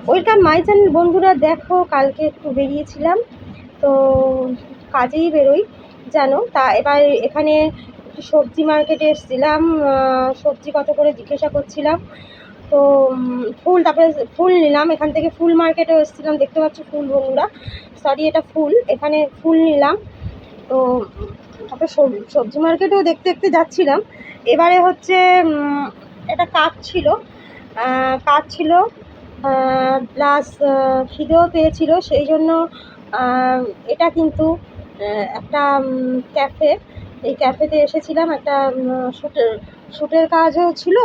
Welcome my channel বন্ধুরা। দেখো কালকে একটু বেরিয়েছিলাম, তো কাজেই বেরোই জানো। তা এবার এখানে একটু সবজি মার্কেটে এসেছিলাম, সবজি কত করে জিজ্ঞাসা করছিলাম। তো ফুল, তারপরে ফুল নিলাম এখান থেকে। ফুল মার্কেটেও এসেছিলাম, দেখতে পাচ্ছ ফুল বন্ধুরা, সরি এটা ফুল, এখানে ফুল নিলাম। তো তারপরে সবজি মার্কেটেও দেখতে দেখতে যাচ্ছিলাম। এবারে হচ্ছে একটা কাজ ছিল প্লাস খিদেও পেয়েছিল, সেই জন্য এটা কিন্তু একটা ক্যাফে, এই ক্যাফেতে এসেছিলাম। একটা শ্যুটের কাজও ছিল,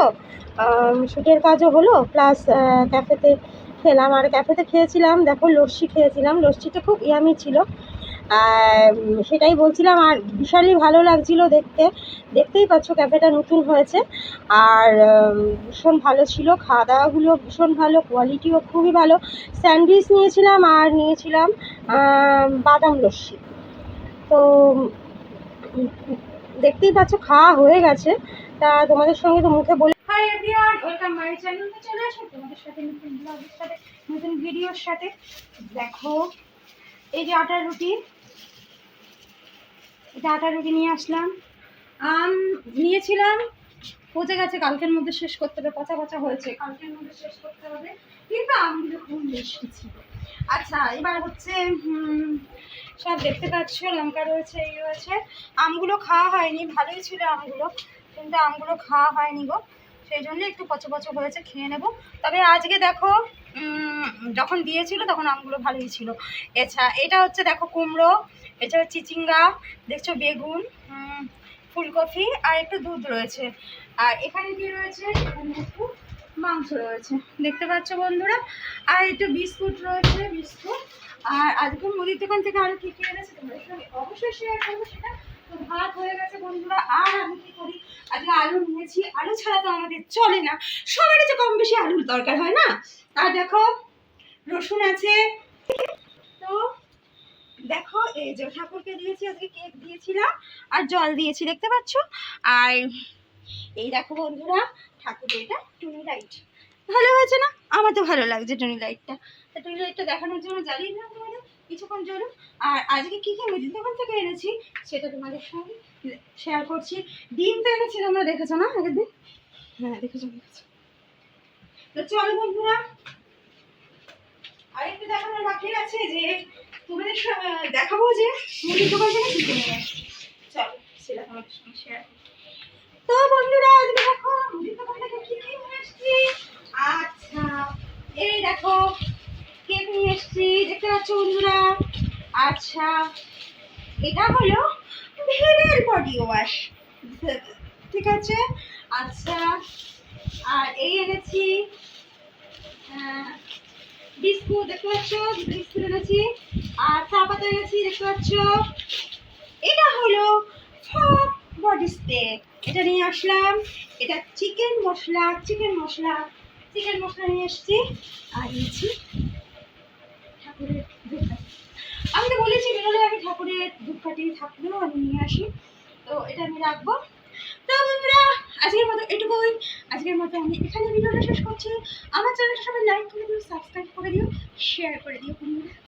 শ্যুটের কাজও হলো, প্লাস ক্যাফেতে খেলাম। আর ক্যাফেতে খেয়েছিলাম, দেখো লস্যি খেয়েছিলাম, লস্যিটা খুব ইয়ামি ছিল। সেটাই বলছিলাম। আর বিশালই ভালো লাগছিল দেখতে, দেখতেই পাচ্ছ ক্যাফেটা নতুন হয়েছে। আর ভীষণ ভালো ছিল, খাওয়া দাওয়াগুলো ভীষণ ভালো, কোয়ালিটিও খুবই ভালো। স্যান্ডউইচ নিয়েছিলাম আর নিয়েছিলাম বাদাম লস্যি। তো দেখতেই পাচ্ছ খাওয়া হয়ে গেছে। তা তোমাদের সঙ্গে তো মুখে বলে, হাই এভরিওয়ান, ওয়েলকাম মাই চ্যানেলে চলে আসো তোমাদের সাথে নতুন ব্লগের সাথে, নতুন ভিডিওর সাথে। দেখো এই যে আটার রুটি, এটা আটার রুটি নিয়ে আসলাম। আম নিয়েছিলাম, পচে গেছে, কালকের মধ্যে শেষ করতে হবে, পচা পচা হয়েছে, কালকের মধ্যে শেষ করতে হবে, কিন্তু আমগুলো খুব বেশি ছিল। আচ্ছা এবার হচ্ছে সব দেখতে পাচ্ছ, লঙ্কা রয়েছে, এই রয়েছে। আমগুলো খাওয়া হয়নি, ভালোই ছিল আমগুলো, কিন্তু আমগুলো খাওয়া হয়নি গো, সেই জন্য একটু পচা পচা হয়েছে, খেয়ে নেব। তবে আজকে দেখো যখন দিয়েছিল তখন আমগুলো ভালোই ছিল। এটা হচ্ছে দেখো কুমড়ো, এটা হচ্ছে চিচিঙ্গা, দেখছো বেগুন, ফুলকপি, আর একটু দুধ রয়েছে। আর এখানে কি রয়েছে, এখানে একটু মাংস রয়েছে, দেখতে পাচ্ছ বন্ধুরা। আর একটু বিস্কুট রয়েছে, বিস্কুট। আর আজকে মুদির দোকান থেকে আরও কী কী এনেছে তোমাদের সঙ্গে অবশ্যই শেয়ার করবো সেটা। তো ভাত হয়ে গেছে বন্ধুরা। আর আমি কী করি, আজকে আলু নিয়েছি, আলু ছাড়া তো আমাদের চলে না, সবারই যে কম বেশি আলুর দরকার হয় না। আর দেখো রসুন আছে। তো দেখো এই যে ঠাকুরকে দিয়েছি, আজকে কেক দিয়েছিলাম আর জল দিয়েছি, দেখতে পাচ্ছ। আর এই দেখো বন্ধুরা ঠাকুরের এটা টুনি লাইট, ভালো হয়েছে না? আমার তো ভালো লাগছে টুনি লাইটটা। তা টুনি লাইটটা দেখানোর জন্য জ্বালিয়ে দিলাম তোমাদের, কিছুক্ষণ জ্বলুন। আর আজকে কী কী মুদির দোকান থেকে এনেছি সেটা তোমাদের সঙ্গে শেয়ার করছি। ডিম তো এনেছি, তোমরা দেখেছো না আগের দিন? হ্যাঁ দেখেছো। তো চলো বন্ধুরা, আরেকটু দেখানোর বাকি আছে, যে তোমাদের দেখাবো যে মুদির দোকান থেকে কী কিনে আসছি। চলো সেটা তোমাদের সঙ্গে শেয়ার করি। তো বন্ধুরা আজকে দেখো মুদির দোকান থেকে কি কি নিয়ে এসেছি। আচ্ছা এই দেখো কেক নিয়ে এসেছি, দেখতে পাচ্ছ বন্ধুরা। আচ্ছা এটা হলো ভেলের বডি ওয়াশ, ঠিক আছে। আচ্ছা আর এই এনেছি বিস্কুট, দেখতে পাচ্ছ বিস্কুট এনেছি। আর চা পাতা এনেছি, দেখতে পাচ্ছ। এটা হলো বডি স্প্রে, এটা নিয়ে আসলাম। এটা চিকেন মশলা নিয়ে এসেছি। আর নিয়েছি ঠাকুরের ধূপকাঠি। আমি তো বলেছি বেরোলে আমি ঠাকুরের ধূপকাঠি থাকলেও আমি নিয়ে আসি, তো এটা আমি রাখবো। তো বন্ধুরা আজকের মতো এটুকুই, আজকের মতো আমি এখানে ভিডিওটা শেষ করছি। আমার চ্যানেলটা সবাই লাইক করে দিও, সাবস্ক্রাইব করে দিও, শেয়ার করে দিও বন্ধুরা।